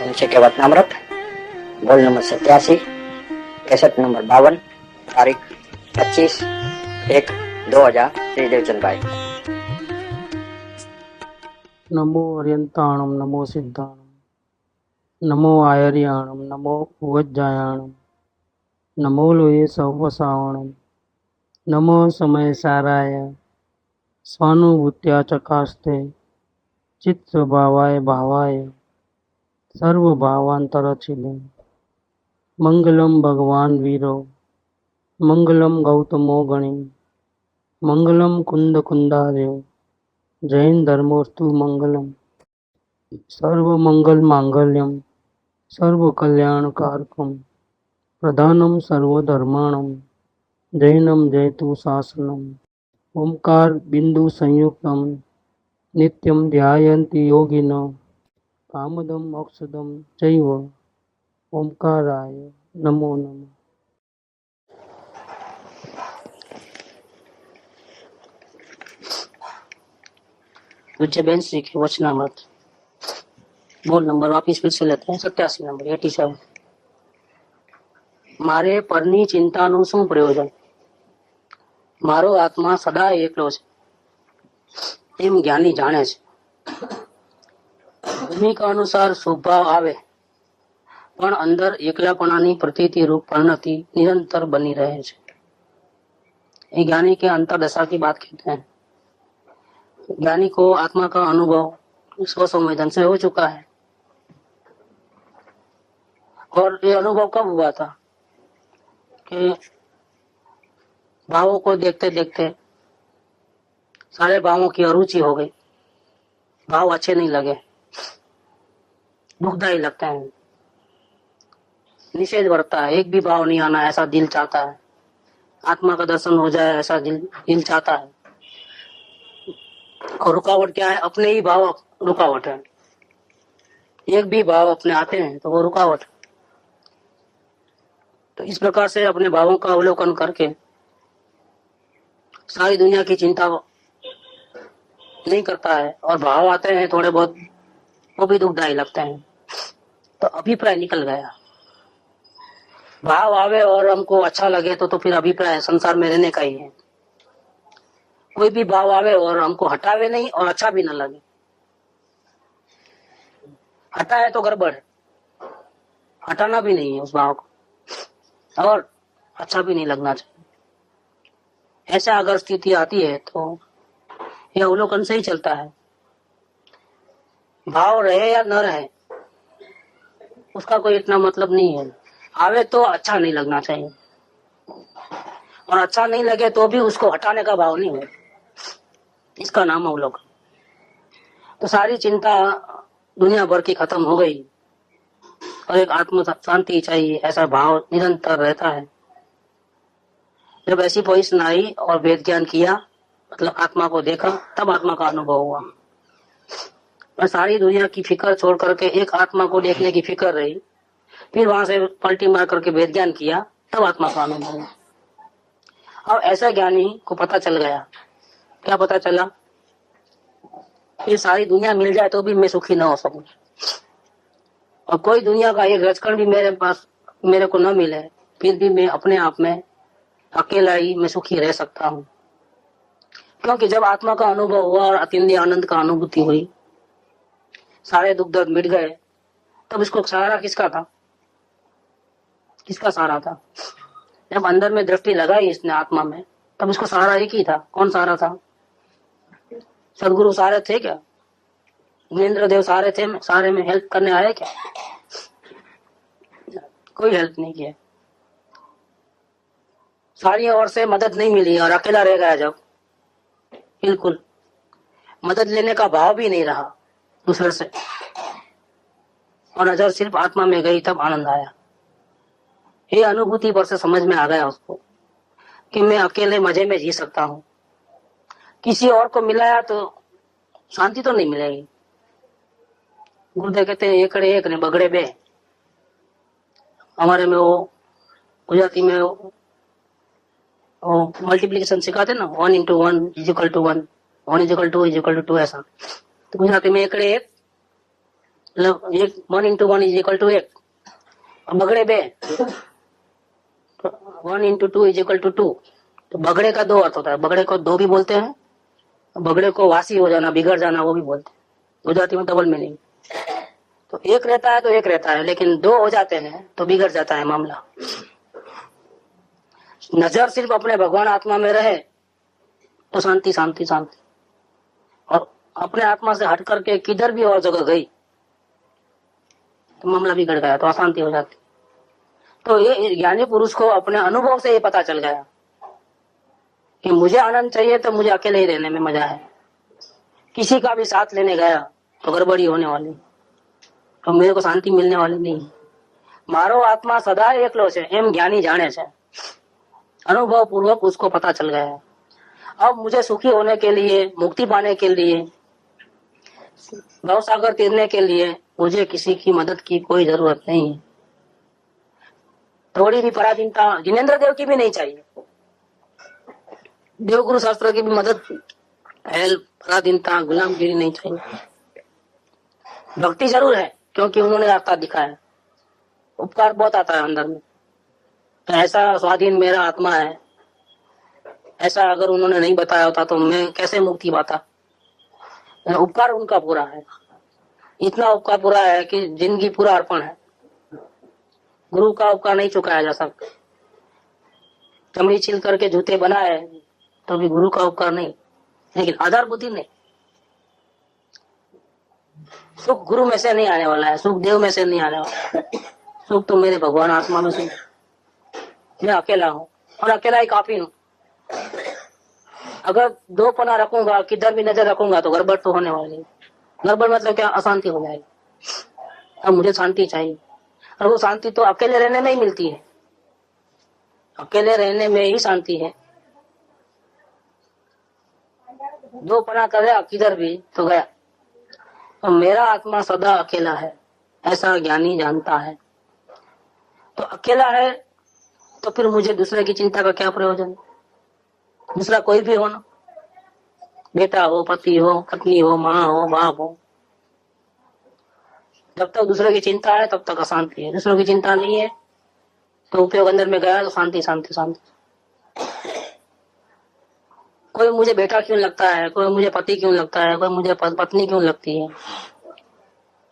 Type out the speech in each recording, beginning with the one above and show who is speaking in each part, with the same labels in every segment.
Speaker 1: नीचे के वचनामृत बोल नंबर 87 कैसेट नंबर 52 तारीख 25/1/2000 श्री देवचंद भाई।
Speaker 2: नमो अर्यंताणम नमो सिद्धाणम नमो आयर्याणम नमो उवज्जायाणम नमो लोये सवसावणम नमो समय साराय स्वानुभूत्या चकास्ते चित्स्वभावाय भावाय सर्वभावांतरचिले मंगलम भगवान वीरो मंगलम गौतमो गणि मंगलम कुंद कुंदार्यो जैन धर्मोस्तु मंगलम सर्वमंगल मांगल्यम सर्वकल्याणकारकम प्रधानम सर्वधर्माणम जैनम जयतु शासनम ओंकार बिंदु संयुक्तम नित्यम ध्यायन्ति योगिनो कामदम मोक्षदम चैव ओंकाराय नमो नमः।
Speaker 1: पूज्य बेन श्री के वचनामृत बोल नंबर वापिस फिर से लेते हैं 87 नंबर 87। मारे पરની ચિંતાનું શું પ્રયોજન, મારો આત્મા સદા એકલો છે એમ જ્ઞાની જાણે છે। ભૂમિકા અનુસાર સ્વભાવ આવે પણ અંદર એકલાપણાની પ્રતીતિ રૂપ પરિણતિ निरंतर बनी रहे છે। ये ज्ञानी के अंतरदशा की बात कहते हैं। ज्ञानी को आत्मा का अनुभव स्व संवेदन से हो चुका है। और ये अनुभव कब हुआ था कि भावों को देखते देखते सारे भावों की अरुचि हो गई, भाव अच्छे नहीं लगे, दुखदायी लगते हैं, निषेध बढ़ता है, एक भी भाव नहीं आना ऐसा दिल चाहता है, आत्मा का दर्शन हो जाए ऐसा दिल चाहता है। और रुकावट क्या है? अपने ही भाव रुकावट है। एक भी भाव अपने आते हैं तो वो रुकावट। तो इस प्रकार से अपने भावों का अवलोकन करके सारी दुनिया की चिंता नहीं करता है। और भाव आते हैं थोड़े बहुत, वो भी दुखदायी लगते हैं, तो अभिप्राय निकल गया। भाव आवे और हमको अच्छा लगे तो फिर अभिप्राय संसार में रहने का ही है। कोई भी भाव आवे और हमको हटावे नहीं और अच्छा भी न लगे, हटा है तो गड़बड़ है, हटाना भी नहीं है उस भाव को और अच्छा भी नहीं लगना चाहिए। ऐसा अगर स्थिति आती है तो यह अवलोकन से ही चलता है। भाव रहे या न रहे उसका कोई इतना मतलब नहीं है। आवे तो अच्छा नहीं लगना चाहिए और अच्छा नहीं लगे तो भी उसको हटाने का भाव नहीं है, इसका नाम अवलोकन। तो सारी चिंता दुनिया भर की खत्म हो गई और एक आत्म शांति चाहिए, ऐसा भाव निरंतर रहता है। जब ऐसी पोजीशन आई और वेद ज्ञान किया, मतलब आत्मा को देखा, तब आत्मा का अनुभव हुआ। और सारी दुनिया की फिक्र छोड़ करके एक आत्मा को देखने की फिक्र रही, फिर वहां से पलटी मार करके वेद ज्ञान किया, तब आत्मा का अनुभव हुआ। अब ऐसा ज्ञानी को पता चल गया, क्या पता चला? ये सारी दुनिया मिल जाए तो भी मैं सुखी न हो सकूं, और कोई दुनिया का एक रजकण भी मेरे पास मेरे को न मिले, फिर भी मैं अपने आप में अकेला ही मैं सुखी रह सकता हूँ। क्योंकि जब आत्मा का अनुभव हुआ और अतिंद्रिय आनंद का अनुभूति हुई, सारे दुख दर्द मिट गए, तब इसको सहारा किसका था? किसका सहारा था? जब अंदर में दृष्टि लगाई इसने आत्मा में, तब इसको सहारा एक ही था। कौन सहारा था? सदगुरु सहारे थे क्या? ज्ञानेंद्र देव सहारे थे? सारे में हेल्प करने आए क्या? कोई हेल्प नहीं किया। सारी ओर से मदद नहीं मिली और अकेला रह गया। जब बिल्कुल मदद लेने का भाव भी नहीं रहा दूसरे से, और नजर सिर्फ आत्मा में गई, तब आनंद आया। ये अनुभूति पर से समझ में आ गया उसको कि मैं अकेले मजे में जी सकता हूँ। किसी और को मिलाया तो शांति तो नहीं मिलेगी। गुरुदेव कहते हैं एकड़े एक ने बगड़े बे। हमारे में वो गुजराती में वो मल्टीप्लीकेशन सिखाते ना, 1 × 1 = 1, 1 = 2 = 2 ऐसा। तो गुजराती में एकड़े एक मतलब एक 1 × 1 = 1 और बगड़े 2 तो 1 × 2 = 2। तो बगड़े का 2 अर्थ होता है, बगड़े को 2 भी बोलते हैं, बगड़े को वासी हो जाना, बिगड़ जाना वो भी बोलते हैं। दो जाति में डबल मीनिंग। तो एक रहता है तो एक रहता है, लेकिन 2 हो जाते हैं तो बिगड़ जाता है मामला। नजर सिर्फ अपने भगवान आत्मा में रहे तो शांति शांति शांति, और अपने आत्मा से हट करके किधर भी और जगह गई तो मामला बिगड़ गया, तो अशांति हो जाती। तो ये ज्ञानी पुरुष को अपने अनुभव से ये पता चल गया कि मुझे आनंद चाहिए तो मुझे अकेले ही रहने में मजा है। किसी का भी साथ लेने गया तो गड़बड़ी होने वाली, तो मेरे को शांति मिलने वाली नहीं। मारो आत्मा सदा एकलो छे एम ज्ञानी जाने छे, अनुभव पूर्वक उसको पता चल गया है। अब मुझे सुखी होने के लिए, मुक्ति पाने के लिए, भवसागर तीरने के लिए मुझे किसी की मदद की कोई जरूरत नहीं है। थोड़ी भी पराधीनता जिनेन्द्र देव की भी नहीं चाहिए, देवगुरु शास्त्र की भी मदद, हेल्प, पराधीनता, गुलामगिरी नहीं चाहिए। भक्ति जरूर है क्योंकि उन्होंने रास्ता दिखाया, उपकार बहुत आता है अंदर में। तो ऐसा स्वाधीन मेरा आत्मा है, ऐसा अगर उन्होंने नहीं बताया होता तो मैं कैसे मुक्ति पाता। उपकार उनका पूरा है, इतना उपकार पूरा है कि जिंदगी पूरा अर्पण है। गुरु का उपकार नहीं चुकाया जा सकता। चमड़ी छील करके जूते बनाए तो भी गुरु का उपकार नहीं, लेकिन आधार बुद्धि नहीं। सुख गुरु में से नहीं आने वाला है, सुख देव में से नहीं आने वाला है। सुख तो मेरे भगवान आत्मा में से। मैं अकेला हूँ और अकेला ही काफी हूँ। अगर 2 पना रखूंगा, किधर भी नजर रखूंगा तो गड़बड़ तो होने वाली है। गड़बड़ मतलब क्या, अशांति हो जाएगी। अब मुझे शांति चाहिए, और वो शांति तो अकेले रहने में ही मिलती है। अकेले रहने में ही शांति है। 2 पना कर गया किधर भी तो गया। तो मेरा आत्मा सदा अकेला है, ऐसा ज्ञानी जानता है। तो अकेला है तो फिर मुझे दूसरे की चिंता का क्या प्रयोजन। दूसरा कोई भी हो ना, बेटा हो, पति हो, पत्नी हो, माँ हो, बाप हो, जब तक दूसरे की चिंता है तब तक अशांति है। दूसरों की चिंता नहीं है तो उपयोग अंदर में गया तो शांति शांति शांति। कोई मुझे बेटा क्यों लगता है, कोई मुझे पति क्यों लगता है, कोई मुझे पत्नी क्यों लगती है,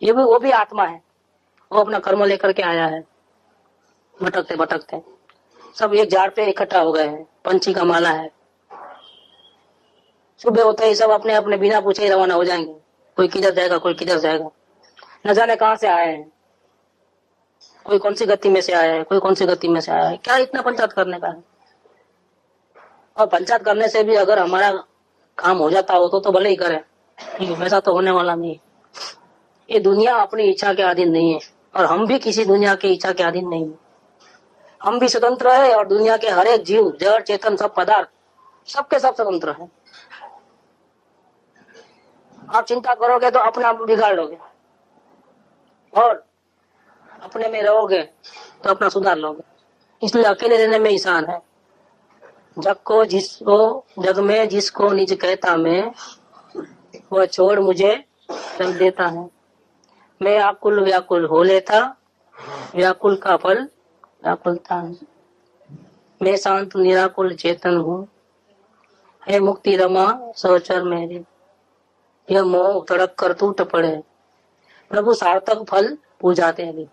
Speaker 1: ये भी वो भी आत्मा है। वो अपना कर्म लेकर के आया है, भटकते भटकते सब एक झाड़ पे इकट्ठा हो गए हैं। पंछी का माला है, सुबह होते ही सब अपने अपने बिना पूछे ही रवाना हो जाएंगे। कोई किधर जाएगा, कोई किधर जाएगा, न जाने कहाँ से आए हैं, कोई कौन सी गति में से आया है, कोई कौन सी गति में से आया है। क्या इतना पंचायत करने का है। और पंचायत करने से भी अगर हमारा काम हो जाता हो तो भले ही करे, वैसा तो होने वाला नहीं। ये दुनिया अपनी इच्छा के अधीन नहीं है, और हम भी किसी दुनिया की इच्छा के अधीन नहीं है। हम भी स्वतंत्र है, और दुनिया के हर एक जीव, जड़, चेतन, सब पदार्थ, सबके सब स्वतंत्र है। आप चिंता करोगे तो अपने आप बिगाड़ लोगे, और अपने में रहोगे तो अपना सुधार लोगे। इसलिए अकेले रहने में ईशान है। जग में जिसको निज कहता मैं, वह छोड़ मुझे रख देता है। मैं आकुल व्याकुल हो लेता, व्याकुल का फल व्याकुलता है। मैं शांत निराकुल चेतन हूँ, है मुक्ति रमा सहचर मेरी। यह मोह तड़क कर टूट पड़े, प्रभु सार्थक फल पूजा तेरी।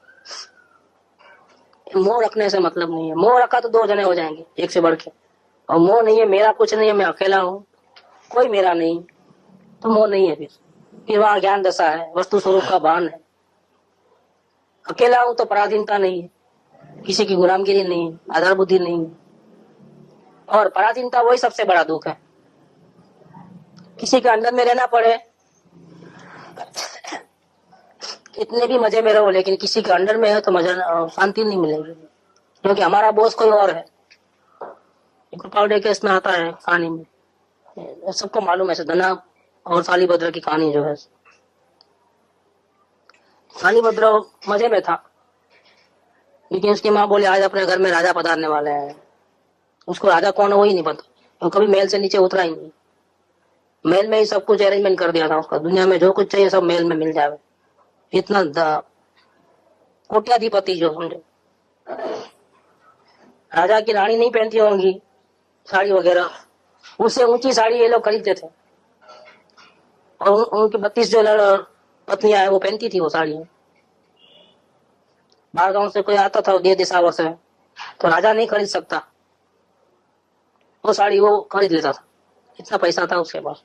Speaker 1: मोह रखने से मतलब नहीं है। मोह रखा तो 2 जने हो जाएंगे एक से बढ़ के, और मोह नहीं है, मेरा कुछ नहीं है, मैं अकेला हूँ, कोई मेरा नहीं, तो मोह नहीं है। फिर वहां ज्ञान दशा है, वस्तु स्वरूप का भान है। अकेला हूं तो पराधीनता नहीं है, किसी की गुलामगिरी नहीं है, आधार बुद्धि नहीं है। और पराधीनता वही सबसे बड़ा दुख है। किसी के अंडर में रहना पड़े, कितने भी मजे में रहो, लेकिन किसी के अंडर में है तो मजा, शांति नहीं मिलेगी, क्योंकि हमारा बॉस कोई और है। कृपाल केस में आता है कहानी में, सबको मालूम है धना और शालीभद्र की कहानी जो है। शालीभद्र मजे में था, लेकिन उसकी माँ बोले आज अपने घर में राजा पधारने वाले हैं। उसको राजा कौन है वही नहीं पता, तो कभी महल से नीचे उतरा ही नहीं। महल में ही सब कुछ अरेंजमेंट कर दिया था उसका, दुनिया में जो कुछ चाहिए सब महल में मिल जाए, इतना कोट्याधिपति जो समझो, राजा की रानी नहीं पहनती होंगी साड़ी वगैरह, उससे ऊंची साड़ी ये लोग खरीदते थे, और उनकी 32 जो पत्नियां है वो पहनती थी वो साड़ी। बाहर गांव से कोई आता था दे दिशावर से, तो राजा नहीं खरीद सकता, वो साड़ी वो खरीद लेता था, इतना पैसा था उसके पास।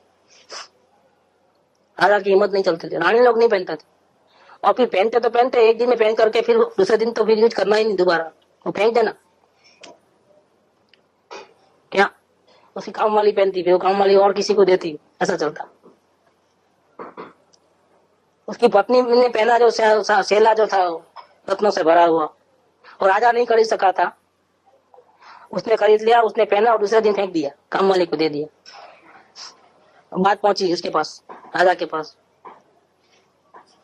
Speaker 1: राजा की हिम्मत नहीं चलती थी, रानी लोग नहीं पहनते थे। और फिर पहनते तो पहनते, एक दिन में पहन करके फिर दूसरे दिन तो फिर यूज करना ही नहीं दोबारा, वो फेंक देना। क्या उसकी काम वाली पहनती, फिर वो काम वाली और किसी को देती, ऐसा चलता। उसकी पत्नी ने पहना जो सेला जो था रत्नों से भरा हुआ, और राजा नहीं खरीद सका था, उसने खरीद लिया, उसने पहना और दूसरे दिन फेंक दिया, काम वाले को दे दिया। बात पहुंची उसके पास, राजा के पास,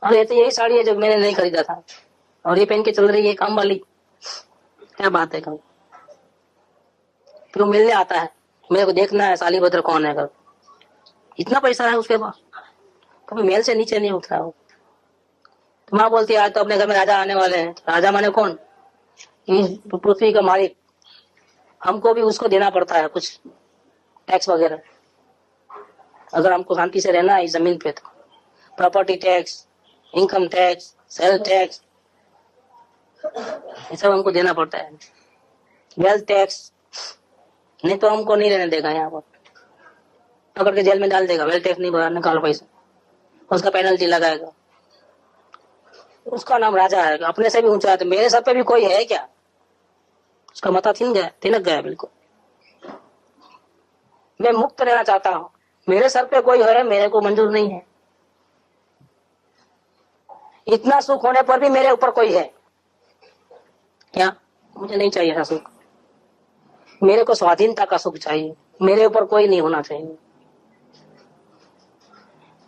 Speaker 1: और ये तो यही साड़ी है जो मैंने नहीं खरीदा था, और ये पहन के चल रही है काम वाली, क्या बात है। कभी फिर वो मिलने आता है, मेरे को देखना है सालीभद्र कौन है। इतना पैसा है उसके पास, कभी मेल से नीचे नहीं उतरा वो। तो माँ बोलती है आज तो अपने घर में राजा आने वाले हैं। राजा माने कौन? पृथ्वी का मालिक। हमको भी उसको देना पड़ता है कुछ टैक्स वगैरह, अगर हमको शांति से रहना है इस जमीन पे। तो property tax, income tax, sale tax, ये सब हमको देना पड़ता है। वेल्थ टैक्स, नहीं तो हमको नहीं रहने देगा यहाँ पर, पकड़ के जेल में डाल देगा। वेल्थ टैक्स नहीं भरा, निकालो पैसा, उसका पेनल्टी लगाएगा। उसका नाम राजा है, अपने से भी ऊंचा है। तो मेरे सर पे भी कोई है क्या? उसका माथा तिनक गया बिल्कुल। मैं मुक्त रहना चाहता हूँ, मेरे सर पे कोई है, मेरे को मंजूर नहीं है। इतना सुख होने पर भी मेरे ऊपर कोई है क्या? मुझे नहीं चाहिए ऐसा सुख। मेरे को स्वाधीनता का सुख चाहिए, मेरे ऊपर कोई नहीं होना चाहिए।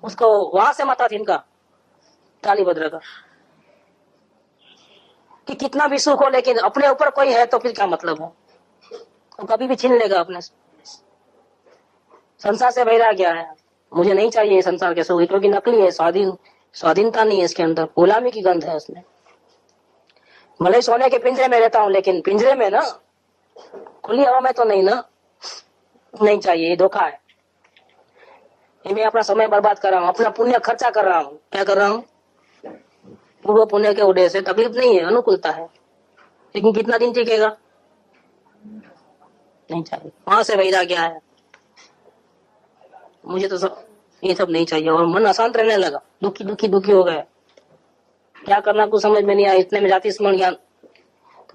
Speaker 1: उसको वहां से माथा तिनका सालीभद्र का, कि कितना भी सुख हो लेकिन अपने ऊपर कोई है तो फिर क्या मतलब है? तो कभी भी छीन लेगा अपने। संसार से वैराग्य है, मुझे नहीं चाहिए संसार के सुख, क्योंकि नकली है, स्वाधीनता नहीं है इसके अंदर, गुलामी की गंध है उसमें। भले सोने के पिंजरे में रहता हूँ, लेकिन पिंजरे में ना, खुली हवा में तो नहीं ना। नहीं चाहिए, ये धोखा है। ये मैं अपना समय बर्बाद कर रहा हूँ, अपना पुण्य खर्चा कर रहा हूँ। क्या कर रहा हूँ? पूर्व पुण्य के उदय से तकलीफ नहीं है, अनुकूलता है, लेकिन कितना दिन टिकेगा? नहीं चाहिए। वहां से वैराग्य है, मुझे तो ये सब नहीं चाहिए। और मन अशांत रहने लगा, दुखी दुखी दुखी हो गया। क्या करना कुछ समझ में नहीं आया। इतने में जाति स्मरण ज्ञान,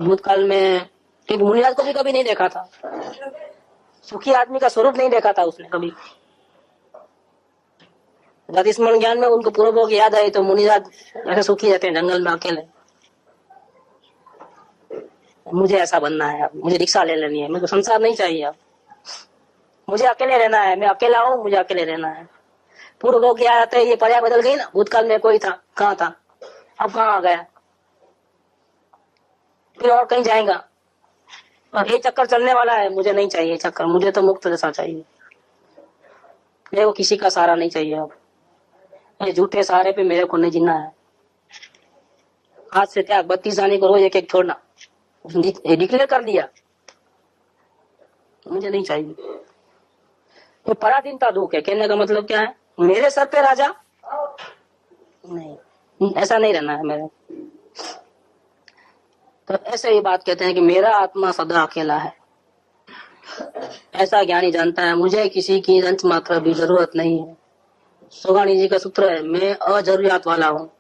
Speaker 1: भूतकाल में, क्योंकि मुनिराज को भी कभी नहीं देखा था, सुखी आदमी का स्वरूप नहीं देखा था उसने कभी। जाति स्मरण ज्ञान में उनको पूर्व भोग याद आई, तो मुनिराज ऐसे सुखी रहते हैं जंगल में अकेले। मुझे ऐसा बनना है, अब मुझे रिक्शा ले लेनी है, मेरे को संसार नहीं चाहिए, अब मुझे अकेले रहना है, मैं अकेला हूँ, मुझे अकेले रहना है। पूर्व भोग याद आते, ये पर्याय बदल गई ना। भूतकाल में कोई था, कहाँ था, अब कहाँ आ गया, फिर और कहीं जाएगा। और ये चक्कर चलने वाला है, मुझे नहीं चाहिए चक्कर, मुझे तो मुक्त जैसा चाहिए। मेरे को किसी का सहारा नहीं चाहिए। अब ये झूठे सहारे पे मेरे को नहीं जीना है। आज से त्याग, 32 आने को रोज एक एक छोड़ना, डिक्लेयर कर दिया, मुझे नहीं चाहिए। ये पराधीनता दुख है। कहने का मतलब क्या है? मेरे सर पे राजा नहीं, ऐसा नहीं रहना है मेरे। तो ऐसे ही बात कहते हैं कि मेरा आत्मा सदा अकेला है। ऐसा ज्ञानी जानता है, मुझे किसी की अंश मात्रा भी जरूरत नहीं है। सोगानी जी का सूत्र है, मैं अजरूरियात वाला हूँ।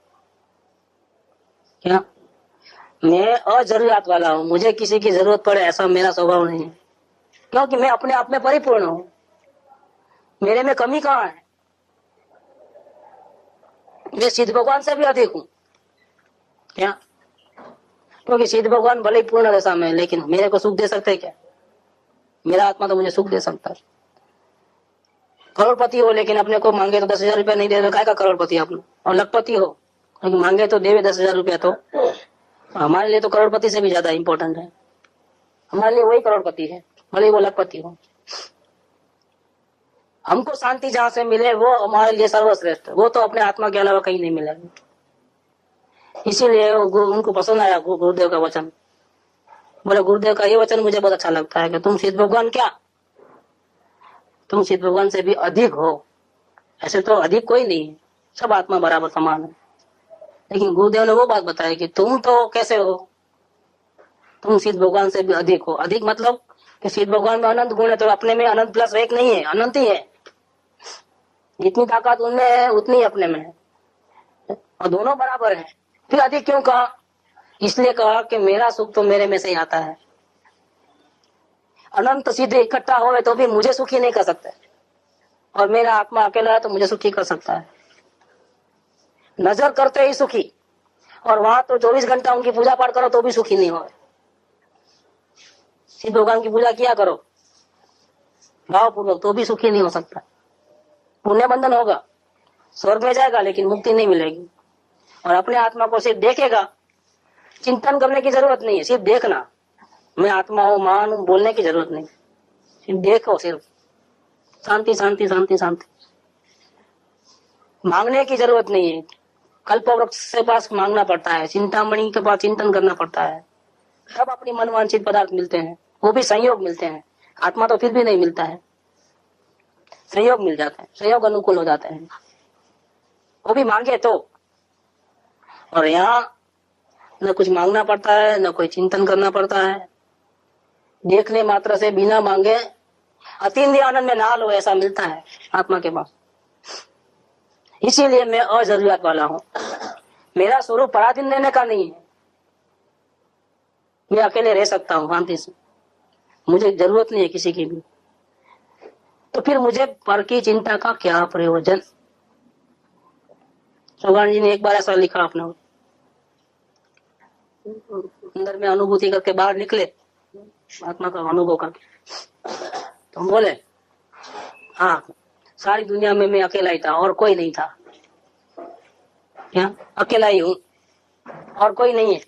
Speaker 1: क्या? मैं अजरूरियात वाला हूँ, मुझे किसी की जरूरत पड़े ऐसा मेरा स्वभाव नहीं है, क्योंकि मैं अपने आप में परिपूर्ण हूँ। मेरे में कमी कहाँ है? मैं सिद्ध भगवान से भी अधिक हूँ। क्या? क्योंकि सिद्ध भगवान भले ही पूर्ण दशा में, लेकिन मेरे को सुख दे सकते क्या? मेरा आत्मा तो मुझे सुख दे सकता है। करोड़पति हो लेकिन अपने को मांगे तो 10,000 रुपया नहीं दे, काय का करोड़पति अपना? और लखपति हो लेकिन मांगे तो देवे 10,000 रुपया, तो हमारे लिए तो करोड़पति से भी ज्यादा इंपॉर्टेंट है। हमारे लिए वही करोड़पति है, भले ही वो लखपति हो। हमको शांति जहां से मिले वो हमारे लिए सर्वश्रेष्ठ है। वो तो अपने आत्मा के अलावा कहीं नहीं मिलेगा। इसीलिए उनको पसंद आया गुरुदेव का वचन। बोले गुरुदेव का ये वचन मुझे बहुत अच्छा लगता है कि तुम सिद्ध भगवान क्या, तुम सिद्ध भगवान से भी अधिक हो। ऐसे तो अधिक कोई नहीं है, सब आत्मा बराबर समान है। लेकिन गुरुदेव ने वो बात बताई कि तुम तो कैसे हो, तुम सिद्ध भगवान से भी अधिक हो। अधिक मतलब कि सिद्ध भगवान में अनंत गुण है, तो अपने में अनंत प्लस एक नहीं है, अनंत ही है। जितनी ताकत उनमें है उतनी अपने में है, और दोनों बराबर है। फिर अधिक क्यों कहा? इसलिए कहा कि मेरा सुख तो मेरे में से ही आता है। अनंत सिद्ध इकट्ठा हो तो भी मुझे सुखी नहीं कर सकते, और मेरा आत्मा अकेला है तो मुझे सुखी कर सकता है। नजर करते ही सुखी, और वहां तो 24 घंटा उनकी पूजा पाठ करो तो भी सुखी नहीं हो। सिद्ध भगवान की पूजा किया करो भावपूर्वक, तो भी सुखी नहीं हो सकता। पुण्य बंधन होगा, स्वर्ग में जाएगा लेकिन मुक्ति नहीं मिलेगी। और अपने आत्मा को सिर्फ देखेगा, चिंतन करने की जरूरत नहीं है, सिर्फ देखना, मैं आत्मा हूँ महान हूँ बोलने की जरूरत नहीं, सिर्फ देखो, सिर्फ शांति शांति शांति शांति। मांगने की जरूरत नहीं है, कल्प वृक्ष के पास मांगना पड़ता है, चिंतामणि के पास चिंतन करना पड़ता है, तब अपनी मनवांछित पदार्थ मिलते हैं, वो भी संयोग मिलते हैं। आत्मा तो फिर भी नहीं मिलता है, संयोग मिल जाता है, संयोग अनुकूल हो जाते हैं, वो भी मांगे तो। और यहाँ न कुछ मांगना पड़ता है, न कोई चिंतन करना पड़ता है, देखने मात्र से बिना मांगे अतीन्द्रिय आनंद में नहा लो, ऐसा मिलता है आत्मा के पास। इसीलिए मैं अजरूरत वाला हूँ। मेरा स्वरूप पराधीन रहने का नहीं है, मैं अकेले रह सकता हूँ शांति से, मुझे जरूरत नहीं है किसी की भी। तो फिर मुझे पर की चिंता का क्या प्रयोजन? चौहान जी ने एक बार ऐसा लिखा अपना, अंदर में अनुभूति करके बाहर निकले, आत्मा का अनुभव करके, तो हम बोले हाँ सारी दुनिया में मैं अकेला ही था और कोई नहीं था। क्या अकेला ही हूँ और कोई नहीं है?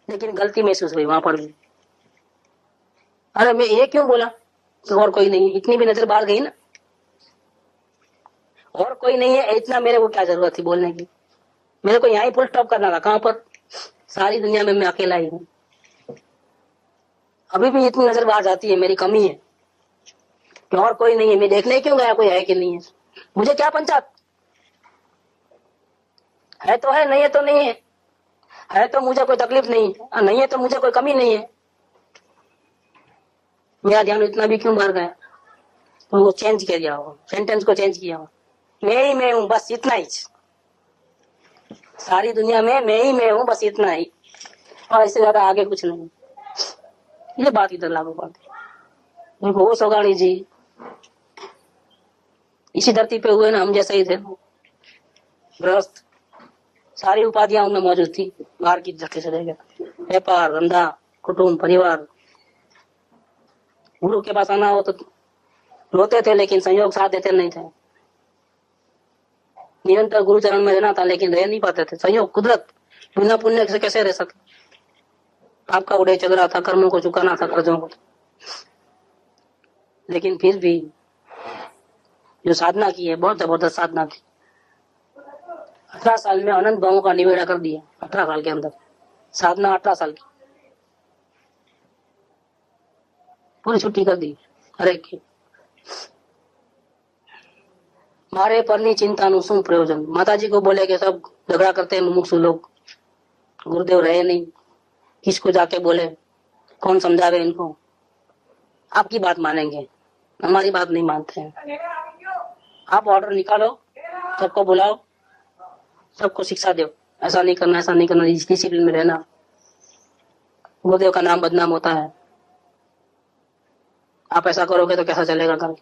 Speaker 1: लेकिन गलती महसूस हुई वहां पर भी। अरे मैं ये क्यों बोला कि और कोई नहीं है? इतनी भी नजर बाहर गई ना, और कोई नहीं है इतना मेरे को क्या जरूरत थी बोलने की? मेरे को यहाँ ही फुल स्टॉप करना था। कहाँ पर? सारी दुनिया में मैं अकेला ही हूँ। अभी भी इतनी नजर बाहर जाती है, मेरी कमी है कि और कोई नहीं है। मैं देखने क्यों गया कोई है कि नहीं है? मुझे क्या पंचायत है? तो है, नहीं है तो नहीं है तो मुझे कोई तकलीफ नहीं है, और नहीं है तो मुझे कोई कमी नहीं है। मेरा ध्यान इतना भी क्यों बाहर गया? तो वो चेंज कर दिया हो, सेंटेंस को चेंज किया हो, मैं ही मैं हूँ, बस इतना ही। सारी दुनिया में मैं ही मैं हूँ, बस इतना ही, और इससे ज्यादा आगे कुछ नहीं। ये बात इधर लागू पड़ती। देखो वो सौगाणी जी इसी धरती पे हुए ना, हम जैसे ही थे, गृहस्थ, सारी उपाधियां उनमें मौजूद थी। बाहर की धरती से देखे, व्यापार धंधा कुटुंब परिवार। गुरु के पास आना हो तो रोते थे, लेकिन संयोग साथ देते नहीं थे। निरंतर गुरु चरण में रहना था, लेकिन रह नहीं पाते थे। संयोग कुदरत, बिना पुण्य से कैसे रह सकते? आपका उड़े चल रहा था, कर्मों को चुकाना था, कर्जों को। लेकिन फिर भी जो साधना की है, बहुत जबरदस्त साधना की। 18 साल में अनंत भावों का निवेड़ा कर दिया। 18 साल के अंदर साधना, 18 साल की पूरी छुट्टी कर दी हर एक की। मारे पરની चिंता नु શું प्रयोजन? माताजी को बोले कि सब झगड़ा करते हैं मुमुक्षु लोग, गुरुदेव रहे नहीं, किसको जाके बोले, कौन समझावे इनको? आपकी बात मानेंगे, हमारी बात नहीं मानते हैं। आप ऑर्डर निकालो, सबको बुलाओ, सबको शिक्षा दो, ऐसा नहीं करना, ऐसा नहीं करना, इस डिसिप्लिन में रहना। गुरुदेव का नाम बदनाम होता है, आप ऐसा करोगे तो कैसा चलेगा कल?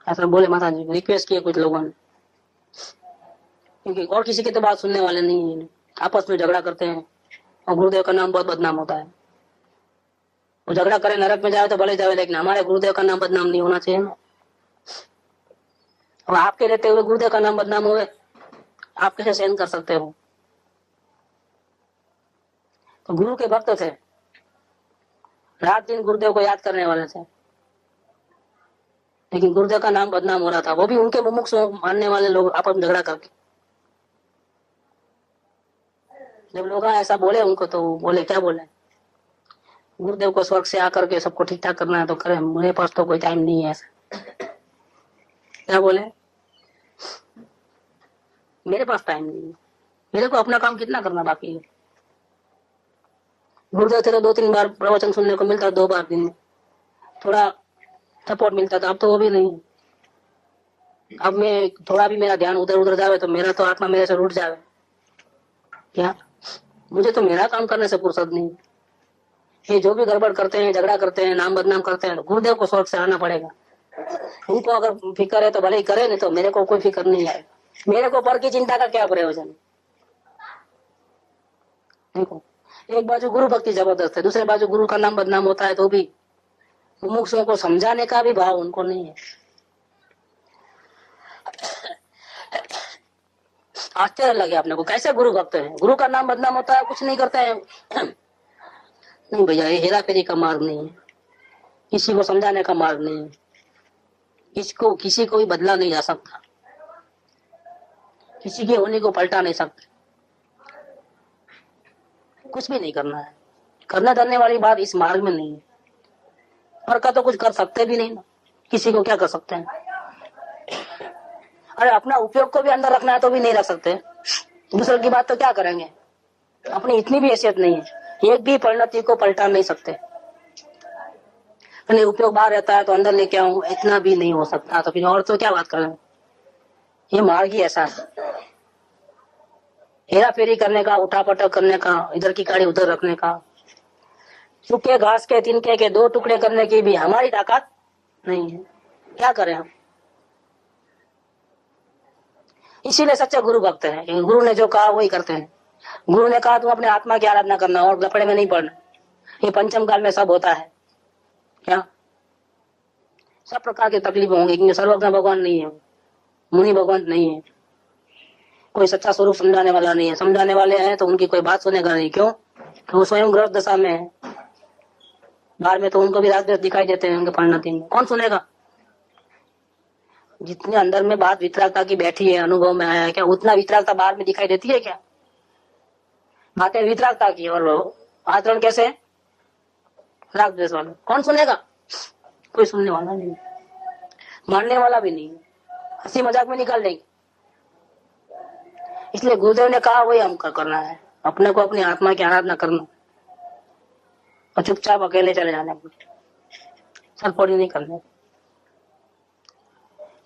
Speaker 1: ऐसा बोले माता जी, रिक्वेस्ट किए कुछ लोगों ने, क्योंकि और किसी की तो बात सुनने वाले नहीं है, आपस में झगड़ा करते हैं और गुरुदेव का नाम बहुत बदनाम होता है। वो झगड़ा करे नरक में जाए तो भले जाए, लेकिन हमारे गुरुदेव का नाम बदनाम नहीं होना चाहिए ना। और आपके रहते हुए गुरुदेव का नाम बदनाम हुए, आप कैसे सहन कर सकते हो? तो गुरु के भक्त थे, रात दिन गुरुदेव को याद करने वाले थे, लेकिन गुरुदेव का नाम बदनाम हो रहा था। वो भी उनके मुमुक्षु मानने वाले लोग आपस में झगड़ा करके। जब लोग ऐसा बोले उनको तो बोले क्या बोले, गुरुदेव को स्वर्ग से आकर के सबको ठीक ठाक करना है तो करें, मेरे पास तो कोई टाइम नहीं है ऐसा। क्या बोले, मेरे पास टाइम नहीं है, मेरे को अपना काम कितना करना बाकी है। गुरुदेव थे तो 2-3 बार प्रवचन सुनने को मिलता, 2 बार दिन में थोड़ा सपोर्ट मिलता था, अब तो वो भी नहीं। अब मैं थोड़ा भी मेरा ध्यान उधर उधर जावे तो मेरा तो आत्मा मेरे से रूठ जावे क्या, मुझे तो मेरा काम करने से फुर्सत नहीं। ये जो भी गड़बड़ करते हैं, झगड़ा करते हैं, नाम बदनाम करते हैं, तो गुरुदेव को स्वर्ग से आना पड़ेगा। उनको अगर फिक्र है तो भले ही करे, नहीं तो मेरे को कोई फिक्र नहीं है। मेरे को पर की चिंता का क्या प्रयोजन। देखो, एक बाजू गुरु भक्ति जबरदस्त है, दूसरे बाजू गुरु का नाम बदनाम होता है, तो भी मुमुक्षुओं को समझाने का भी भाव उनको नहीं है। आश्चर्य लगे अपने को, कैसे गुरु भक्त है, गुरु का नाम बदनाम होता है, कुछ नहीं करते हैं। नहीं भैया, ये हेरा फेरी का मार्ग नहीं है, किसी को समझाने का मार्ग नहीं है, किसी को भी बदला नहीं जा सकता, किसी की होने को पलटा नहीं सकते, कुछ भी नहीं करना है। करने धरने वाली बात इस मार्ग में नहीं है। और का तो कुछ कर सकते भी नहीं ना, किसी को क्या कर सकते हैं। अरे अपना उपयोग को भी अंदर रखना है तो भी नहीं रख सकते, दूसरे की बात तो क्या करेंगे। अपनी इतनी भी हैसियत नहीं है, एक भी परिणति को पलटा नहीं सकते। अपने उपयोग बाहर रहता है तो अंदर लेके आऊं, इतना भी नहीं हो सकता, तो फिर और तो क्या बात करें। ये मार्ग ही ऐसा है, हेरा फेरी करने का, उठा पटक करने का, इधर की काड़ी उधर रखने का, सूखे घास के तिनके के 2 टुकड़े करने की भी हमारी ताकत नहीं है। क्या करें हम। इसीलिए सच्चे गुरु भक्त हैं, गुरु ने जो कहा वही करते हैं। गुरु ने कहा तुम अपने आत्मा की आराधना करना और लफड़े में नहीं पड़ना, ये पंचम काल में सब होता है। क्या सब प्रकार की तकलीफ होंगी, क्योंकि सर्वज्ञ भगवान नहीं है, मुनि भगवान नहीं है, कोई सच्चा स्वरूप समझाने वाला नहीं है। समझाने वाले हैं तो उनकी कोई बात सुनेगा नहीं, क्यों, कि वो स्वयं ग्रस्त दशा में है। बाहर में तो उनको भी राजद्वेष दिखाई देते हैं, उनके परिणति में कौन सुनेगा। जितने अंदर में बात वितरागता की बैठी है, अनुभव में आया है क्या, उतना वितरागता बाहर में दिखाई देती है क्या। बातें वितरागता की और आचरण कैसे, राग द्वेष वाले, कौन सुनेगा। कोई सुनने वाला नहीं, मानने वाला भी नहीं, हंसी मजाक में निकाल देंगे। इसलिए गुरुदेव ने कहा वही हमको करना है, अपने को अपनी आत्मा की आराधना करना और चुपचाप अकेले चले जाने को, सरपोड़ी नहीं करने।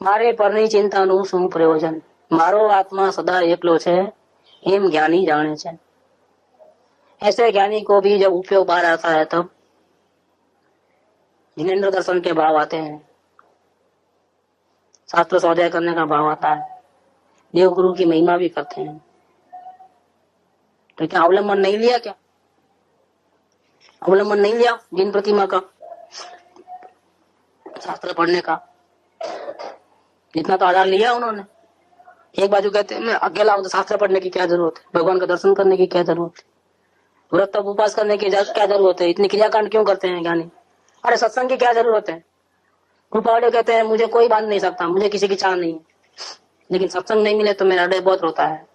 Speaker 1: मारे पરની चिंताનું શું પ્રયોજન, મારો आत्मा सदा एकलो છે एम ज्ञानी जाने છે। ऐसे ज्ञानी को भी जब उपयोग बाहर आता है तब जिनेन्द्र दर्शन के भाव आते हैं, शास्त्र स्वाध्याय करने का भाव आता है, देव गुरु की महिमा भी करते हैं। तो क्या अवलंबन नहीं लिया, क्या अवलंबन नहीं लिया जिन प्रतिमा का, शास्त्र पढ़ने का जितना तो आधार लिया उन्होंने। एक बाजू कहते हैं मैं अकेला हूं तो शास्त्र पढ़ने की क्या जरूरत है, भगवान का दर्शन करने की क्या जरूरत है, व्रत तप उपास करने की क्या जरूरत है, इतनी क्रियाकांड क्यों करते हैं ज्ञानी। अरे सत्संग की क्या जरूरत है। कृपा वाले कहते हैं मुझे कोई बांध नहीं सकता, मुझे किसी की चाह नहीं है, लेकिन सत्संग नहीं मिले तो मेरा हृदय बहुत रोता है।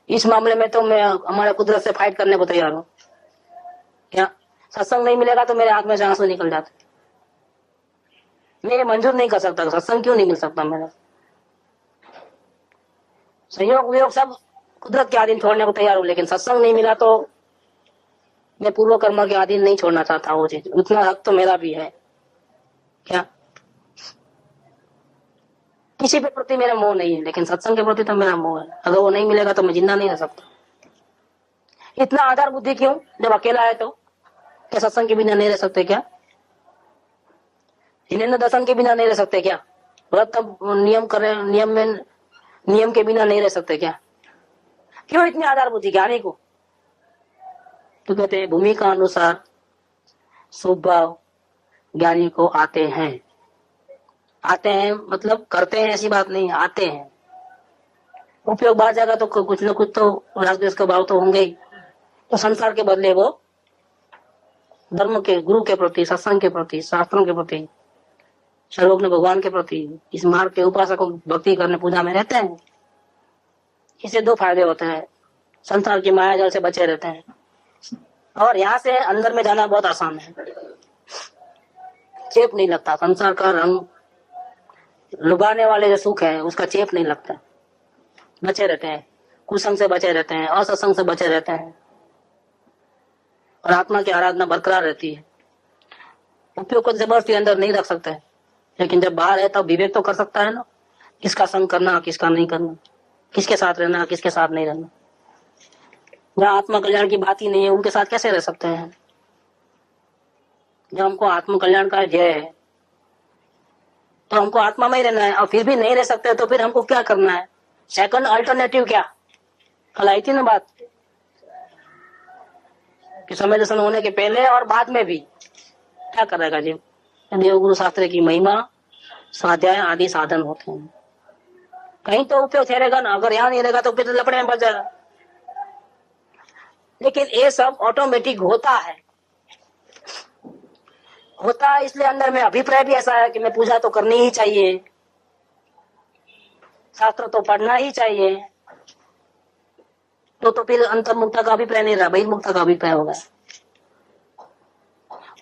Speaker 1: इस मामले में तो मैं हमारे कुदरत से फाइट करने को तैयार हूँ। क्या सत्संग नहीं मिलेगा तो मेरे आंख में से आंसू निकल जाते, मैं मंजूर नहीं कर सकता। सत्संग क्यों नहीं मिल सकता मेरा, संयोग वियोग सब कुदरत के अधीन छोड़ने को तैयार हूँ, लेकिन सत्संग नहीं मिला तो मैं पूर्व कर्म के अधीन नहीं छोड़ना चाहता वो चीज, उतना हक तो मेरा भी है। क्या किसी के प्रति मेरा मोह नहीं है, लेकिन सत्संग के प्रति तो मेरा मोह है। अगर वो नहीं मिलेगा तो मैं जिंदा नहीं रह सकता। इतना आधार बुद्धि क्यों, जब अकेला है तो क्या सत्संग के बिना नहीं रह सकते क्या, जिनेन्द्र दर्शन के बिना नहीं रह सकते क्या, व्रत नियम करे, नियम के बिना नहीं रह सकते क्या। क्यों इतनी आधार बुद्धि ज्ञानी को। तो कहते हैं भूमिका अनुसार स्वभाव ज्ञानी को आते हैं। आते हैं मतलब करते हैं ऐसी बात नहीं, आते हैं। उपयोग बाहर जाएगा तो कुछ न कुछ तो राजद्वेष का भाव तो होंगे ही, तो संसार के बदले वो धर्म के, गुरु के प्रति, सत्संग के प्रति, शास्त्रों के प्रति, सर्वज्ञ भगवान के प्रति, इस मार्ग के उपासकों भक्ति करने पूजा में रहते हैं। इससे 2 फायदे होते हैं, संसार की माया जाल से बचे रहते हैं, और यहाँ से अंदर में जाना बहुत आसान है। चेप नहीं लगता, संसार का रंग लुभाने वाले जो सुख है उसका चेप नहीं लगता। बचे रहते हैं, कुसंग से बचे रहते हैं, असत्संग से बचे रहते हैं, और आत्मा की आराधना बरकरार रहती है। उपयोग को जबरदस्ती अंदर नहीं रख सकते, लेकिन जब बाहर है तब विवेक तो कर सकता है ना, किसका संग करना किसका नहीं करना, किसके साथ रहना किसके साथ नहीं रहना। जहाँ आत्मा कल्याण की बात ही नहीं है उनके साथ कैसे रह सकते हैं। जब हमको आत्म कल्याण का ध्येय है तो हमको आत्मा में ही रहना है, और फिर भी नहीं रह सकते तो फिर हमको क्या करना है। सेकंड अल्टरनेटिव क्या, कल आई थी ना बात कि समय दर्शन होने के पहले और बाद में भी क्या करेगा जीव। देवगुरु शास्त्र की महिमा, स्वाध्याय आदि साधन होते हैं, कहीं तो उपयोग ठहरेगा ना। अगर यहाँ नहीं रहेगा तो फिर तो लपड़े में फंस जाएगा। लेकिन ये सब ऑटोमेटिक होता है, होता है इसलिए अंदर में अभिप्राय भी ऐसा है कि मैं पूजा तो करनी ही चाहिए, शास्त्र तो पढ़ना ही चाहिए। तो फिर अंतर्मुक्ता का अभिप्राय नहीं रहा, बहिर्मुक्ता का अभिप्राय होगा।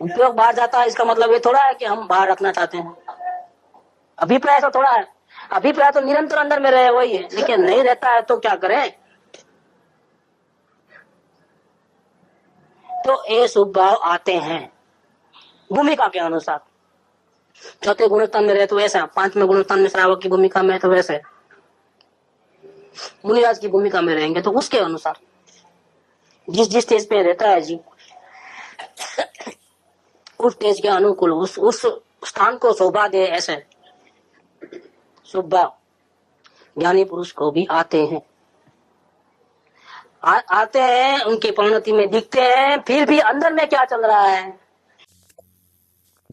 Speaker 1: उपयोग बाहर जाता है, इसका मतलब ये थोड़ा है कि हम बाहर रखना चाहते हैं। अभिप्राय तो थोड़ा है, अभिप्राय तो निरंतर अंदर में रहे वही है, लेकिन नहीं रहता है तो क्या करें। तो ये शुभ भाव आते हैं भूमिका के अनुसार। चौथे गुणस्थान में रहे तो वैसा, पांचवें गुणस्थान में श्रावक की भूमिका में तो वैसे, मुनिराज की भूमिका में रहेंगे तो उसके अनुसार जिस जिस स्टेज पे रहता है जी, उस स्टेज के अनुकूल उस स्थान को शोभा दे ऐसे शुभ भाव ज्ञानी पुरुष को भी आते हैं। आते हैं, उनकी परिणति में दिखते हैं, फिर भी अंदर में क्या चल रहा है।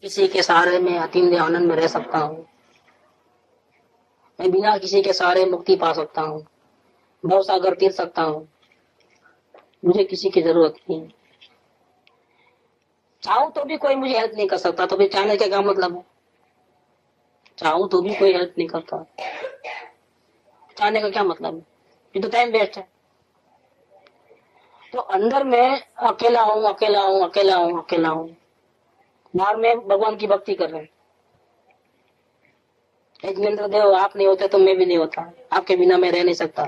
Speaker 1: किसी के सहारे में अतीम आनंद में रह सकता हूँ, मैं बिना किसी के सहारे मुक्ति पा सकता हूँ, भव सागर तीर सकता हूँ, मुझे किसी की जरूरत नहीं। चाहूं तो भी कोई मुझे हेल्प नहीं कर सकता, तो फिर चाहने का क्या मतलब है। चाहूं तो भी कोई हेल्प नहीं करता, चाहने का क्या मतलब है, ये तो टाइम वेस्ट है। तो अंदर में अकेला हूँ अकेला हूँ अकेला हूँ अकेला हूँ, बाहर में भगवान की भक्ति कर रहे हैं। जिनेंद्र देव आप नहीं होते तो मैं भी नहीं होता, आपके बिना मैं रह नहीं सकता,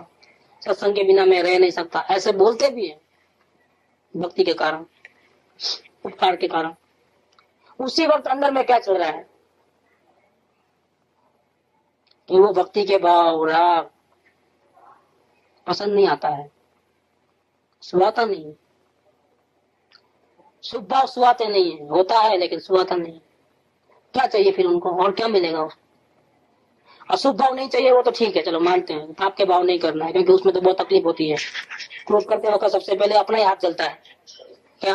Speaker 1: सत्संग के बिना मैं रह नहीं सकता, ऐसे बोलते भी हैं भक्ति के कारण, उपकार के कारण। उसी वक्त अंदर में क्या चल रहा है कि वो भक्ति के भाव राग पसंद नहीं आता है, सुहाता नहीं, शुभ भाव सुहाते नहीं है, होता है लेकिन सुहाता नहीं। क्या चाहिए फिर उनको, और क्या मिलेगा उसको। अशुभ भाव नहीं चाहिए वो तो ठीक है, चलो मानते हैं, पाप के भाव नहीं करना है, क्योंकि उसमें तो बहुत तकलीफ होती है। क्रोध करते वक्त सबसे पहले अपना ही हाथ जलता है, क्या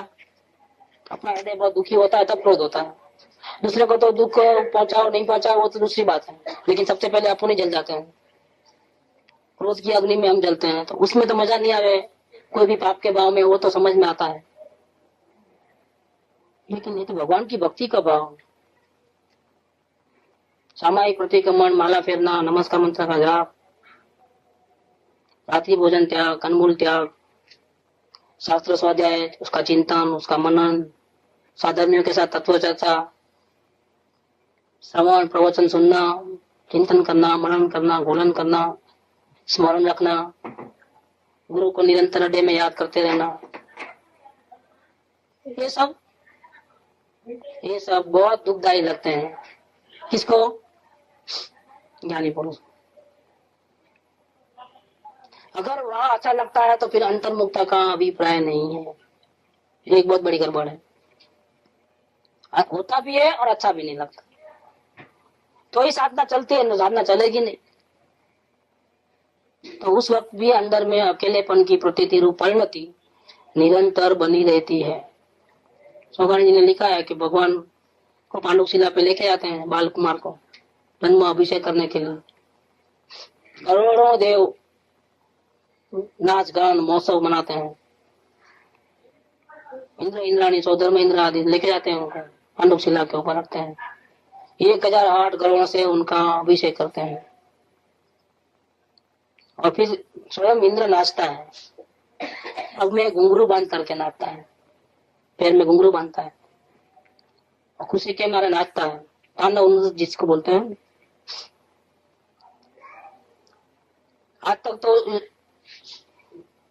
Speaker 1: अपना हृदय बहुत दुखी होता है तब क्रोध होता है। दूसरे को तो दुख पहुंचाओ नहीं पहुंचाओ वो तो दूसरी बात है, लेकिन सबसे पहले अपन ही जल जाते हैं। क्रोध की अग्नि में हम जलते हैं, तो उसमें तो मजा नहीं आवे, कोई भी पाप के भाव में वो तो समझ में आता है। लेकिन ये तो भगवान की भक्ति का भाव, सामायिक प्रतिक्रमण, माला फेरना, नमस्कार मंत्र का जाप, रात्रि भोजन त्याग, अनमूल त्याग, शास्त्र स्वाध्याय, उसका चिंतन, उसका मनन, साधर्मियों के साथ तत्व चर्चा, श्रवण प्रवचन सुनना, चिंतन करना, मनन करना, घोलन करना, स्मरण रखना, गुरु को निरंतर हृदय में याद करते रहना, ये सब बहुत दुखदायी लगते हैं। किसको, ज्ञानी पुरुष। अगर वह अच्छा लगता है तो फिर अंतर्मुक्ता का अभिप्राय नहीं है, एक बहुत बड़ी गड़बड़ है। होता भी है और अच्छा भी नहीं लगता, तो ही साधना चलती है, साधना चलेगी नहीं। तो उस वक्त भी अंदर में अकेलेपन की प्रतीति रूप परिणति निरंतर बनी रहती है। सोगानी जी ने लिखा है कि भगवान को पांडुक शिला पे लेके आते हैं बाल कुमार को जन्म अभिषेक करने के लिए, करोड़ों देव नाच गान महोत्सव मनाते हैं, इंद्र इंद्राणी सौधर्म इंद्र आदि लेके जाते हैं उनको, पांडुक शिला के ऊपर रखते हैं, 1008 करोड़ से उनका अभिषेक करते हैं, और फिर स्वयं इंद्र नाचता है। अब में घुंघरू बांध करके नाचता है, पैर में घुंघरू बांधता है और खुशी के मारे नाचता है, तांडव जिसको बोलते हैं। आज तक तो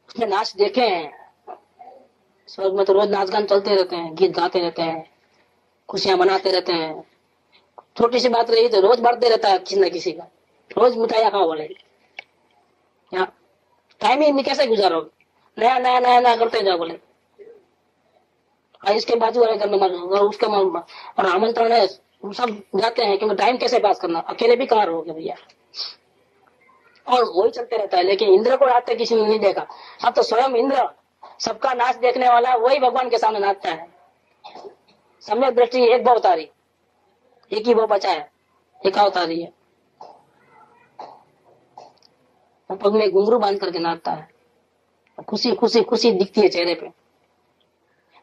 Speaker 1: उसने नाच देखे हैं, स्वर्ग में तो रोज नाच गान चलते रहते हैं, गीत गाते रहते हैं, खुशियां मनाते रहते हैं। छोटी सी बात रही तो रोज बढ़ते रहता है किसी न किसी का, रोज मिठाइयाँ खाओ बोले। यहाँ टाइम ही कैसे गुजारोगे, नया नया नया नया करते जाओ बोले। और इसके बाजू वाले घर में उसके और आमंत्रण है, सब जाते हैं क्योंकि टाइम कैसे पास करना, अकेले भी कहाँ रहोगे भैया। और वही चलते रहता है, लेकिन इंद्र को नाचते किसी ने नहीं देखा। अब तो स्वयं इंद्र सबका नाच देखने वाला वही भगवान के सामने नाचता है। सम्यक दृष्टि एक भवतारी, एक ही वो बचा है, एक अवतारी है। पग में घुंघरू बांध करके नाचता है, खुशी खुशी खुशी दिखती है चेहरे पे।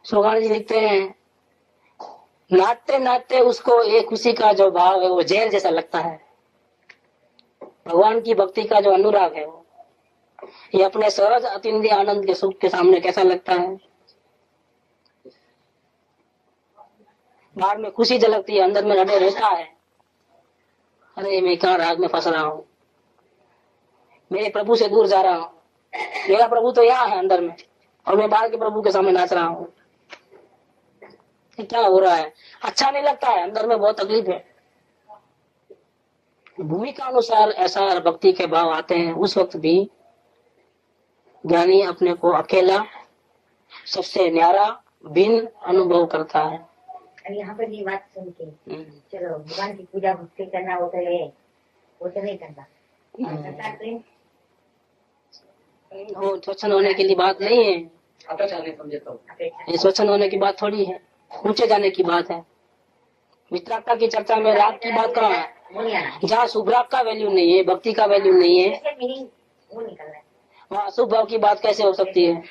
Speaker 1: सोगान जी लिखते हैं, नाचते नाचते उसको एक खुशी का जो भाव है वो जेल जैसा लगता है। भगवान की भक्ति का जो अनुराग है वो ये अपने सहज अतिंद्रिय आनंद के सुख के सामने कैसा लगता है। बाहर में खुशी झलकती है, अंदर में रड़े रहता है, अरे मैं कहाँ राग में फंस रहा हूँ, मेरे प्रभु से दूर जा रहा हूँ, मेरा प्रभु तो यहाँ है अंदर में और मैं बाहर के प्रभु के सामने नाच रहा हूँ। क्या हो रहा है, अच्छा नहीं लगता है, अंदर में बहुत तकलीफ है। भूमिका अनुसार ऐसा भक्ति के भाव आते हैं, उस वक्त भी ज्ञानी अपने को अकेला, सबसे न्यारा, भिन्न अनुभव करता है।
Speaker 3: यहाँ पर ये बात सुन के चलो भगवान की पूजा भक्ति करना वो तो है, वो तो नहीं करना।
Speaker 1: वो स्वच्छंद होने के लिए बात नहीं है, ये स्वच्छंद होने की बात थोड़ी है, ऊंचे जाने की बात है। वितरागता की चर्चा में राग की बात कहाँ है, जहाँ शुभ राग का वैल्यू नहीं है, भक्ति का वैल्यू नहीं है, वहाँ शुभ भाव की बात कैसे हो सकती है।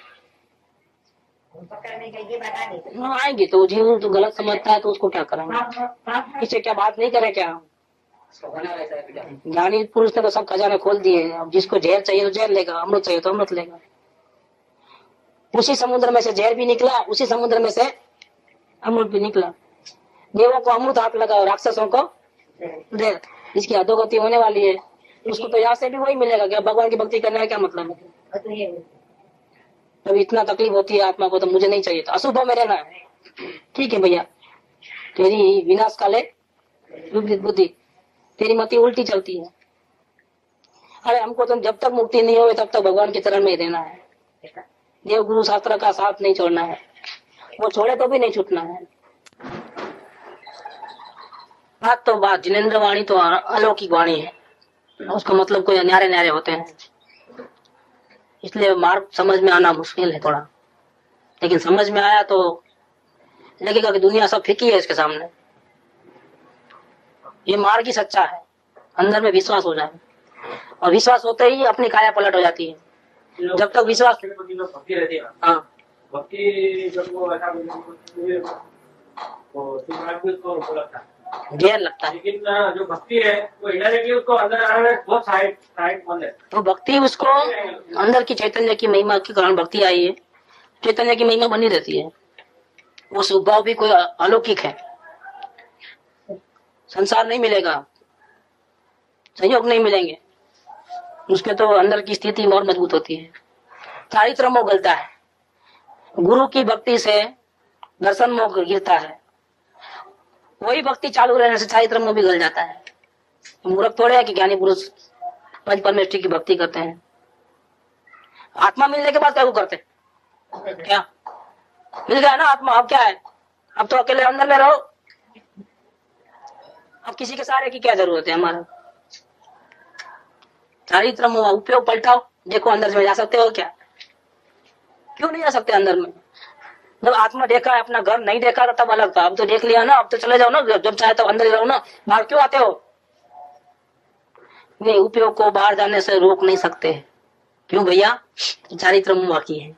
Speaker 1: आएंगे तो जीव तो गलत समझता है तो उसको क्या करेंगे, इससे क्या बात नहीं करे क्या। ज्ञानी पुरुष ने तो सब खजाने खोल दिए, अब जिसको जहर चाहिए तो जहर लेगा, अमृत चाहिए तो अमृत लेगा। उसी समुद्र में से जहर भी निकला, उसी समुद्र में से अमृत भी निकला। देवों को अमृत हाथ लगा और राक्षसों को जहर। इसकी अधोगति होने वाली है, उसको तो यहाँ से भी वही मिलेगा। क्या भगवान की भक्ति करने का क्या मतलब है। तब इतना तकलीफ होती है आत्मा को, तो मुझे नहीं चाहिए, तो अशुभ में रहना है। ठीक है भैया, तेरी विनाश काले विपरीत बुद्धि, तेरी मति उल्टी चलती है। अरे हमको तो जब तक मुक्ति नहीं हो तब तक भगवान के चरण में ही रहना है, देव गुरु शास्त्र का साथ नहीं छोड़ना है, वो छोड़े तो भी नहीं छूटना है। बात तो बात, जिनेंद्र वाणी तो अलौकिक वाणी है, उसका मतलब कोई न्यारे न्यारे होते हैं, इसलिए मार्ग समझ में आना मुश्किल है थोड़ा, लेकिन समझ में आया तो लगेगा कि दुनिया सब फीकी है इसके सामने। ये मार्ग ही सच्चा है, अंदर में विश्वास हो जाए, और विश्वास होते ही अपनी काया पलट हो जाती है। जब तक विश्वास
Speaker 2: भक्ति रहती है,
Speaker 1: हाँ
Speaker 2: भक्ति जब वो ऐसा तो लगता है
Speaker 1: ढेर लगता है,
Speaker 2: लेकिन जो भक्ति है वो इनडायरेक्टली उसको अंदर आने में बहुत सहायक बन है।
Speaker 1: तो भक्ति उसको अंदर की चैतन्य की महिमा के कारण भक्ति आई है, चैतन्य की महिमा बनी रहती है। वो स्वभाव भी कोई अलौकिक है, संसार नहीं मिलेगा, संयोग नहीं मिलेंगे, उसके तो अंदर की स्थिति और मजबूत होती है। चारित्र मोह गलता है, गुरु की भक्ति से दर्शन मोह गिरता है, वही भक्ति चालू रहने से चारित्र मोह भी गल जाता है। मूर्ख थोड़े है कि ज्ञानी पुरुष पंच परमेष्ठी की भक्ति करते हैं। आत्मा मिलने के बाद क्या वो करते, क्या मिल गया ना आत्मा, अब क्या है, अब तो अकेले अंदर में रहो, अब किसी के सहारे की क्या जरूरत है हमारा। चारित्र मोह उपयोग पलटाओ, देखो अंदर में जा सकते हो क्या, क्यों नहीं जा सकते अंदर में। जब आत्मा देखा है, अपना घर नहीं देखा तब अलग था, अब तो देख लिया ना, अब तो चले जाओ ना, जब चाहे तब अंदर रहो ना, बाहर क्यों आते हो। नहीं, उपयोग को बाहर जाने से रोक नहीं सकते, क्यों भैया, चारित्र मोह बाकी है।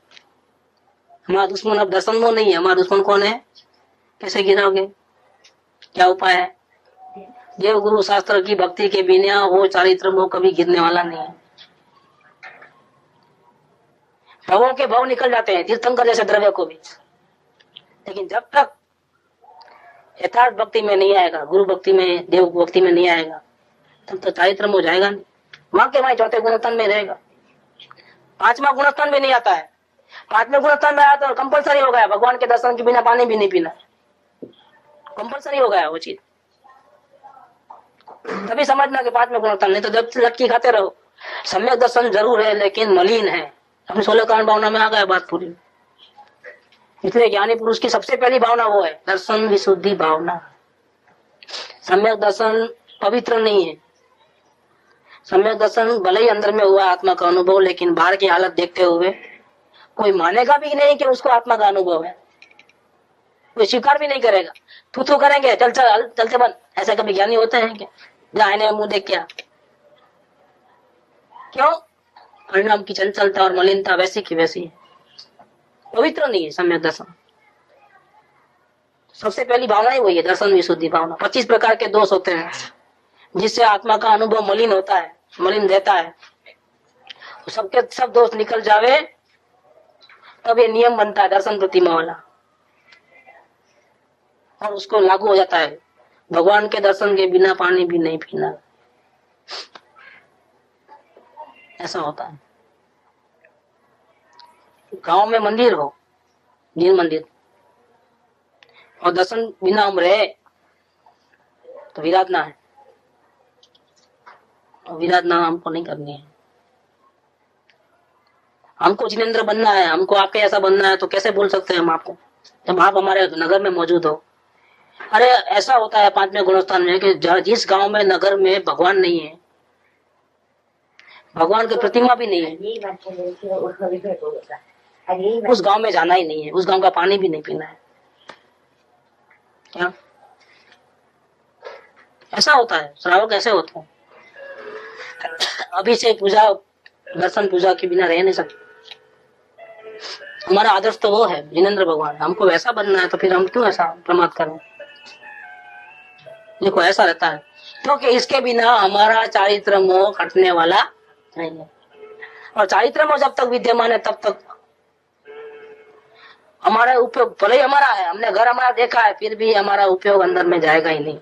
Speaker 1: हमारा दुश्मन अब दर्शन मोह नहीं है, हमारा दुश्मन कौन है, कैसे गिराओगे, क्या उपाय है। देव गुरु शास्त्र की भक्ति के बिना वो चारित्र मोह कभी गिरने वाला नहीं है। भवों के भव निकल जाते हैं, तीर्थंकर जैसे द्रव्य को भी। लेकिन जब तक यथार्थ भक्ति में नहीं आएगा, गुरु भक्ति में, देव भक्ति में नहीं आएगा, तब तो चारित्र हो जाएगा नहीं। वहां के वहां चौथे गुणस्थान में रहेगा। पांचवा गुणस्थान में नहीं आता है। पांचवें गुणस्थान में आया तो कंपलसरी हो गया, भगवान के दर्शन के बिना पानी भी नहीं पीना, कंपलसरी हो गया वो चीज। तभी समझना कि पांचवें गुणस्थान, नहीं तो जब लटकी खाते रहो। सम्यक दर्शन जरूर है लेकिन मलिन है। अपनी 16 कारण भावना में आ गया बात पूरी। इसलिए ज्ञानी पुरुष की सबसे पहली भावना वो है दर्शन विशुद्धि भावना। सम्यक दर्शन पवित्र नहीं है। सम्यक दर्शन भले ही अंदर में हुआ आत्मा का अनुभव, लेकिन बाहर की हालत देखते हुए कोई मानेगा भी नहीं कि उसको आत्मा का अनुभव है, कोई स्वीकार भी नहीं करेगा। थू करेंगे, चल चल चलते बन। ऐसे कभी ज्ञानी होते हैं क्या? आईने मुंह देख क्या? क्यों? परिणाम की चंचलता और मलिनता वैसी की वैसी है, पवित्र नहीं है सम्यक दर्शन। सबसे पहली भावना ही वही है, दर्शन विशुद्धि भावना। 25 प्रकार के दोष होते हैं जिससे आत्मा का अनुभव मलिन होता है, मलिन रहता है। सबके सब दोष निकल जावे तब ये नियम बनता है दर्शन प्रतिमा वाला, और उसको लागू हो जाता है। भगवान के दर्शन के बिना पानी भी नहीं पीना, ऐसा होता है। गांव में मंदिर हो, जिन मंदिर, और दर्शन बिना हम रहे तो विराधना है, और विराधना हमको नहीं करनी है। हमको जिनेंद्र बनना है, हमको आपके ऐसा बनना है, तो कैसे बोल सकते हैं हम आपको जब आप हमारे नगर में मौजूद हो? अरे ऐसा होता है पांचवें गुणस्थान में कि जिस गांव में नगर में भगवान नहीं है, भगवान की प्रतिमा भी नहीं है,
Speaker 3: यही बात है कि उसका विषय होगा।
Speaker 1: उस गांव में जाना ही नहीं है, उस गांव का पानी भी नहीं पीना है। क्या ऐसा होता है? श्रावक ऐसे होता है। अभी से पूजा, दर्शन पूजा के बिना रह नहीं सकते। हमारा आदर्श तो वो है जिनेंद्र भगवान। हमको वैसा बनना है तो फिर हम क्यों ऐसा प्रमाद करें? देखो ऐसा रहता है क्योंकि इसके बिना हमारा चारित्र मोह हटने वाला नहीं है। और चारित्र मोह जब तक विद्यमान है तब तक हमारा उपयोग भले ही हमारा है, हमने घर हमारा देखा है, फिर भी हमारा उपयोग अंदर में जाएगा ही नहीं।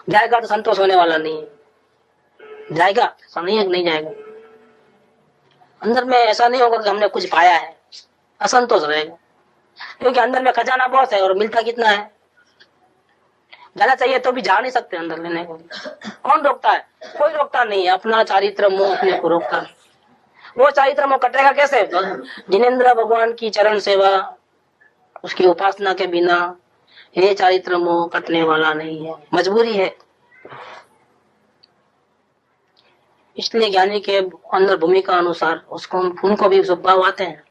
Speaker 1: जाएगा तो संतोष होने वाला नहीं है। जाएगा ऐसा नहीं है, नहीं जाएगा। अंदर में ऐसा नहीं होगा कि हमने कुछ पाया है, असंतोष रहेगा। क्योंकि अंदर में खजाना बहुत है और मिलता कितना है। जाना चाहिए तो भी जा नहीं सकते अंदर लेने को। कौन रोकता है? कोई रोकता नहीं है। अपना चारित्र मोह अपने को रोकता है। वो चारित्र मोह कटेगा कैसे? जिनेंद्र भगवान की चरण सेवा, उसकी उपासना के बिना ये चारित्र मोह कटने वाला नहीं है, मजबूरी है। इसलिए ज्ञानी के अंदर भूमिका अनुसार उसको उनको भी स्वभाव आते हैं,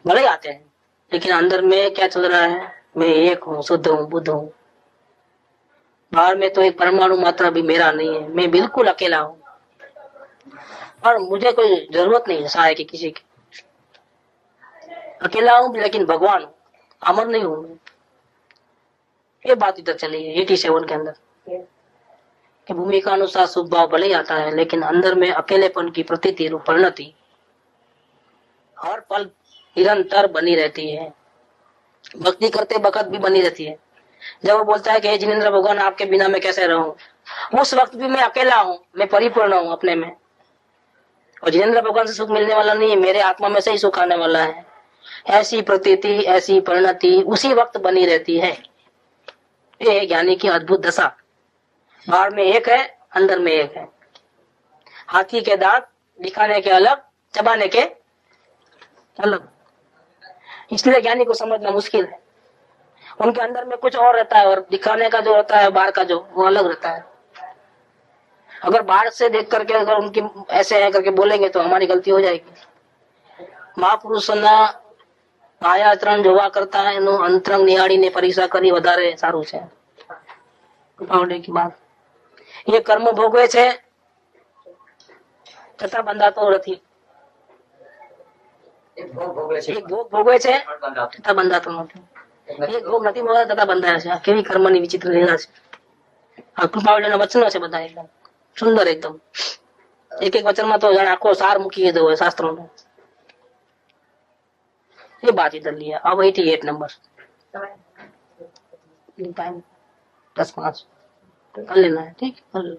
Speaker 1: भले आते हैं, लेकिन अंदर में क्या चल रहा है? मैं एक हूँ, शुद्ध हूँ, बुद्ध हूँ। बाहर में तो एक परमाणु मात्रा भी मेरा नहीं है, मैं बिल्कुल अकेला हूँ और मुझे कोई जरूरत नहीं है सहाय की, किसी की। अकेला हूँ लेकिन भगवान हूँ, अमर नहीं हूँ मैं। ये बात इधर चली है 87 के अंदर कि भूमिका अनुसार सुख भाव भले ही आता है, लेकिन अंदर में अकेलेपन की प्रतीति रूप परिणति हर पल निरंतर बनी रहती है। भक्ति करते वक्त भी बनी रहती है। जब वो बोलता है कि जिनेंद्र भगवान आपके बिना मैं कैसे रहूं, उस वक्त भी मैं अकेला हूँ, मैं परिपूर्ण हूँ अपने में। और जिनेंद्र भगवान से सुख मिलने वाला नहीं है, मेरे आत्मा में से ही सुख आने वाला है। ऐसी प्रतीति, ऐसी परिणति उसी वक्त बनी रहती है। ये ज्ञानी की अद्भुत दशा। बाहर में एक है, अंदर में एक है। हाथी के दांत दिखाने के अलग, चबाने के अलग। इसलिए ज्ञानी को समझना मुश्किल है। उनके अंदर में कुछ और रहता है और दिखाने का जो होता है, बाहर का जो, वो अलग रहता है। अगर बाहर से देख करके अगर उनकी ऐसे है करके बोलेंगे तो हमारी गलती हो जाएगी। महापुरुषों आयाचरण જોવા કરતા એનું અંતરંગ નિહાળીને પરીક્ષા કરી વધારે સારું છે। की बात, ये कर्म भोगवे છે છતાં બંધાતો નથી। એક ભોગ ભોગવે છે છતાં બંધાતો નથી। એક ભોગ નથી ભોગવતા છતાં બંધાય છે। કેવી કર્મની વિચિત્ર લીલા છે। આ કૃપાવલીના વચનો છે બધા, એકદમ સુંદર, એકદમ एक एक वचन में तो जाने आखो सार मूकी दो शास्त्रों में। ये बात इधर लिया। अब 88 नंबर टाइम 10:05 कर लेना है, ठीक कर लो।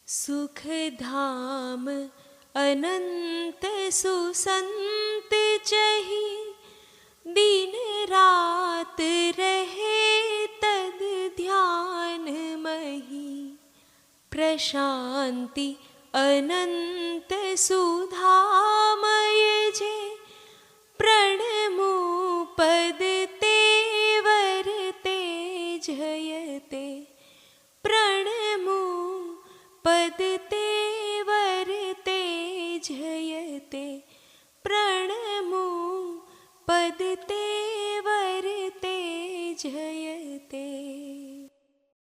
Speaker 4: सुख धाम अनंत सुसंत चही, दिन रात रहे तद ध्यान मही। प्रशांति अनंत सुधामय जे, प्रणमो पद तेवर ते जयते। प्रणमो पद